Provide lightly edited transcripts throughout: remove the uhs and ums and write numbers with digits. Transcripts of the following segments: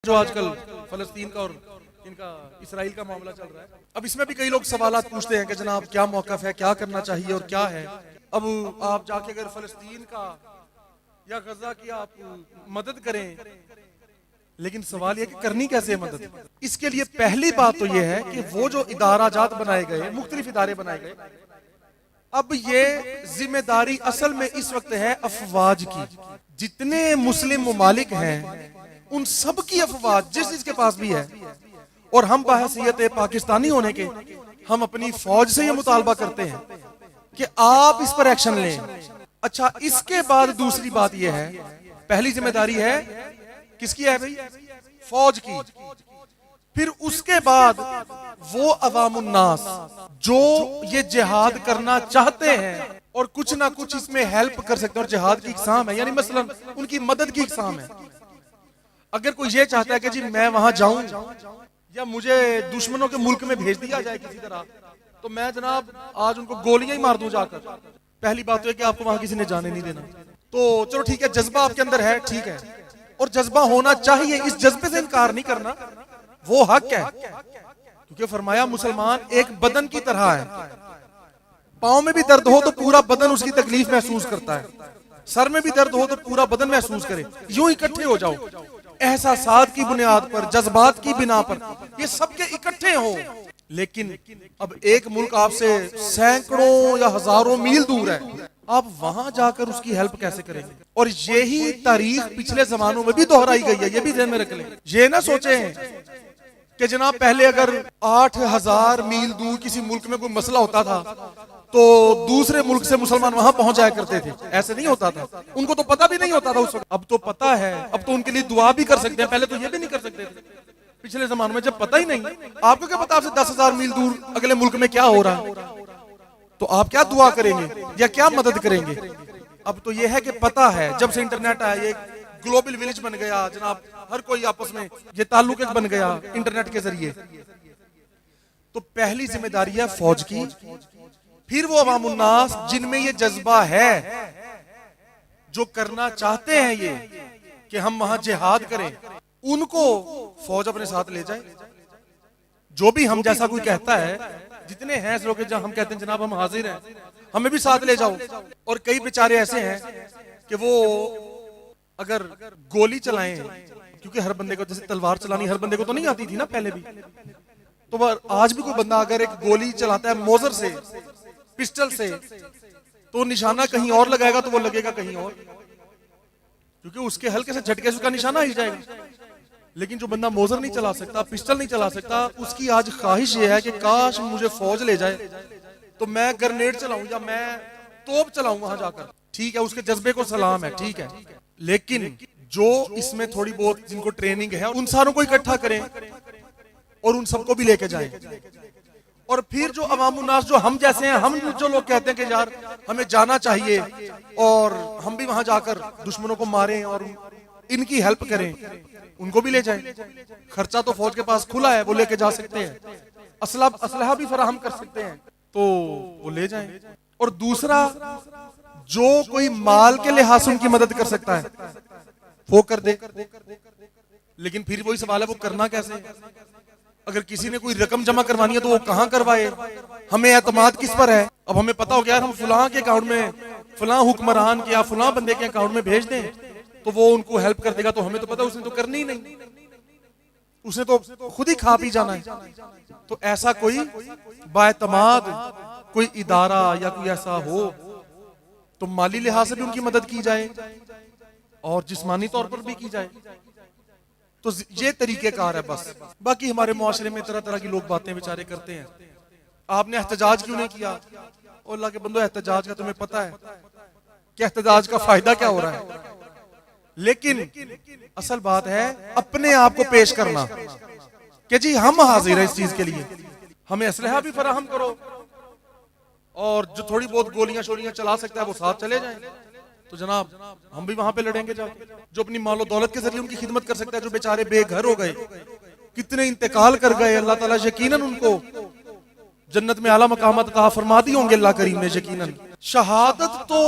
जो आजकल फलस्तीन का और इनका इसराइल का मामला चल रहा है। अब इसमें भी कई लोग सवालात पूछते हैं कि जनाब क्या मौक़िफ़ है, क्या करना चाहिए और क्या है। अब आप जाके अगर फलस्तीन का या गजा की आप मदद करें, लेकिन सवाल यह कि करनी कैसे है मदद। इसके लिए पहली बात तो यह है कि वो जो इदाराजात बनाए गए, मुख्तलिफ इदारे बनाए गए, अब ये जिम्मेदारी असल में इस वक्त है अफवाज की। जितने मुस्लिम मुमालिक हैं उन सब की अफवाज जिस जिसके पास भी है, और हम बहसीयत पाकिस्तानी होने के हम अपनी फौज से ये मुतालबा करते हैं कि आप इस पर एक्शन लें। अच्छा, इसके बाद दूसरी बात यह है, पहली जिम्मेदारी है किसकी है भाई? फौज की। फिर उसके बाद वो अवामुन्नास जो ये जिहाद करना चाहते हैं और कुछ ना कुछ इसमें हेल्प कर सकते हैं, और जिहाद की इकसाम है, यानी मसलन उनकी मदद की इकसाम है। अगर कोई ये चाहता है कि जी मैं वहां जाऊं या मुझे दुश्मनों के मुल्क में भेज दिया जाए किसी तरह, तो मैं जनाब आज उनको गोलियां ही मार दूं जाकर। पहली बात तो है कि आपको वहां किसी ने जाने नहीं देना। तो चलो ठीक है, जज्बा आपके अंदर है, ठीक है, और जज्बा होना चाहिए, इस जज्बे से इनकार नहीं करना, वो हक है। क्योंकि फरमाया मुसलमान एक बदन की तरह है, पांव में भी दर्द हो तो पूरा बदन उसकी तकलीफ महसूस करता है, सर में भी दर्द हो तो पूरा बदन महसूस करे। यूं इकट्ठे हो जाओ, एहसासात की बुनियाद पर, जज्बात की बिना पर, ये सबके इकट्ठे हो। लेकिन अब एक मुल्क आपसे सैकड़ों या हजारों मील दूर है, आप वहां जाकर उसकी हेल्प कैसे करेंगे? और यही तारीख पिछले जमानों में भी दोहराई गई है, ये भी ध्यान में रख लें। ये ना सोचे कि जनाब पहले अगर 8,000 मील दूर किसी मुल्क में कोई मसला होता था तो दूसरे मुल्क से मुसलमान वहां पहुंच जाया करते थे, ऐसे नहीं होता था। उनको तो पता भी नहीं होता था उस वक्त, अब तो पता है, अब तो उनके लिए दुआ भी कर सकते हैं, पहले तो ये भी नहीं कर सकते थे। पिछले जमाने में जब पता ही नहीं, आपको क्या पता आपसे 10,000 मील दूर अगले मुल्क में क्या हो रहा है, तो आप क्या दुआ करेंगे या क्या मदद करेंगे? अब तो यह है कि पता है, जब से इंटरनेट आया, ये ग्लोबल विलेज बन गया जनाब, हर कोई आपस में ये ताल्लुक बन गया इंटरनेट के जरिए। तो पहली जिम्मेदारी है फौज की। फिर वो अवामुन्नास जिनमें ये जज्बा है, जो करना चाहते हैं ये कि हम वहां जिहाद करें, उनको फौज अपने साथ ले जाए। जो भी हम जैसा कोई कहता है, जितने हैं लोग जहां हम कहते हैं जनाब हम हाजिर हैं, हमें भी साथ ले जाओ। और कई बेचारे ऐसे हैं कि वो अगर गोली चलाएं, क्योंकि हर बंदे को, जैसे तलवार चलानी हर बंदे को तो नहीं आती थी ना पहले भी, तो आज भी कोई बंदा अगर एक गोली चलाता है मोजर से, पिस्टल से, तो निशाना कहीं और लगाएगा तो वो लगेगा कहीं और, क्योंकि उसके हल्के से झटके से उसका निशाना हिल जाएगा। लेकिन जो बंदा मोजर नहीं चला सकता, पिस्टल नहीं चला सकता, उसकी आज ख्वाहिश ये है कि काश मुझे फौज ले जाए तो मैं ग्रेनेड चलाऊं या मैं तोप चलाऊं वहां जाकर। ठीक है, उसके जज्बे को सलाम है, ठीक है, लेकिन जो इसमें थोड़ी बहुत जिनको ट्रेनिंग है उन सारों को इकट्ठा करें और उन सबको भी लेके जाएं। और फिर जो अवामुन्नास जो हम जैसे हैं, हम जो लोग कहते हैं कि यार हमें जाना चाहिए और हम भी वहां जाकर दुश्मनों को मारें और इनकी हेल्प करें, उनको भी ले जाएं। खर्चा तो फौज के पास खुला है, वो लेके जा सकते हैं, असलहा भी फराहम कर सकते हैं, तो वो ले जाएं। और दूसरा, जो कोई माल के लिहाज से उनकी मदद कर सकता है वो कर दे। लेकिन फिर वही सवाल है, वो करना कैसे? अगर किसी ने कोई रकम जमा करवानी है तो वो कहां करवाए? हमें एतमाद किस पर है? अब हमें पता हो गया हम फलां के अकाउंट में, फलां हुक्मरान के या फलां बंदे के अकाउंट में भेज दें तो वो उनको हेल्प कर देगा, तो हमें तो पता उसने तो करनी ही नहीं, उसने तो खुद ही खा पी जाना है। तो ऐसा कोई बाएतमाद कोई इदारा या कोई ऐसा हो तो माली लिहाज से भी उनकी मदद की जाए और जिस्मानी तौर पर भी की जाए। तो ये तरीकेकार है बस। बाकी हमारे मुआशरे में तरह तरह की लोग बातें बेचारे करते हैं। आपने एहतजाज क्यों नहीं किया? और अल्लाह के बंदो, एहतजाज का तुम्हें पता है कि एहतजाज का फायदा क्या हो रहा है? लेकिन असल बात है अपने आप को पेश करना कि जी हम हाजिर हैं इस चीज के लिए, हमें असलहा भी फराहम करो, और जो थोड़ी बहुत गोलियां शोलियां चला सकता है वो साथ चले जाएं, तो जनाब हम भी वहां पे लड़ेंगे जाके। जो अपनी मालो दौलत के जरिए उनकी खिदमत कर सकता है, जो बेचारे बेघर हो गए, कितने इंतकाल कर गए, अल्लाह ताला यकीनन उनको जन्नत में आला मकामात अता फरमा दी होंगे अल्लाह करीम ने यकीनन। शहादत तो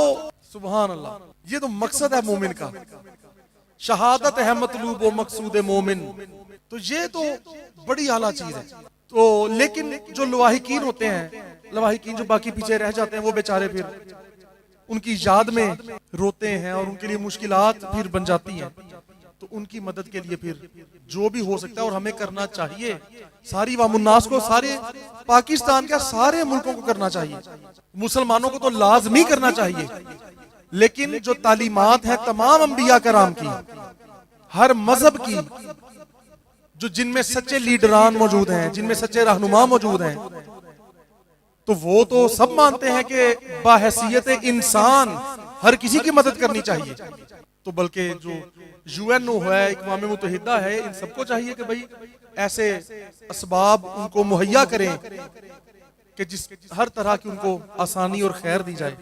सुभान अल्लाह, ये तो मकसद है मोमिन का। शहादत है मतलूब व मकसूद मोमिन। तो ये तो बड़ी आला चीज है। तो लेकिन जो लवाहिकीन होते हैं, लवाहिकीन जो बाकी पीछे रह जाते हैं, वो बेचारे फिर उनकी याद में रोते हैं और उनके लिए मुश्किलात फिर बन जाती हैं। तो उनकी मदद के लिए फिर जो भी हो सकता है और हमें करना चाहिए, सारी वामुन्नास को, सारे पाकिस्तान के सारे मुल्कों को करना चाहिए। मुसलमानों को तो लाजमी करना चाहिए, लेकिन जो तालीमात है तमाम अंबिया कराम की, हर मजहब की, जो जिनमें सच्चे लीडरान मौजूद हैं, जिनमें सच्चे रहनुमा मौजूद हैं, तो वो तो सब मानते हैं कि बाहैसियत इंसान हर किसी की मदद करनी चाहिए। तो बल्कि जो यूएनओ है, इक़वाम मुत्तहिदा है, इन सबको चाहिए कि भाई ऐसे असबाब उनको मुहैया करें कि जिस हर तरह की उनको आसानी और खैर दी जाए।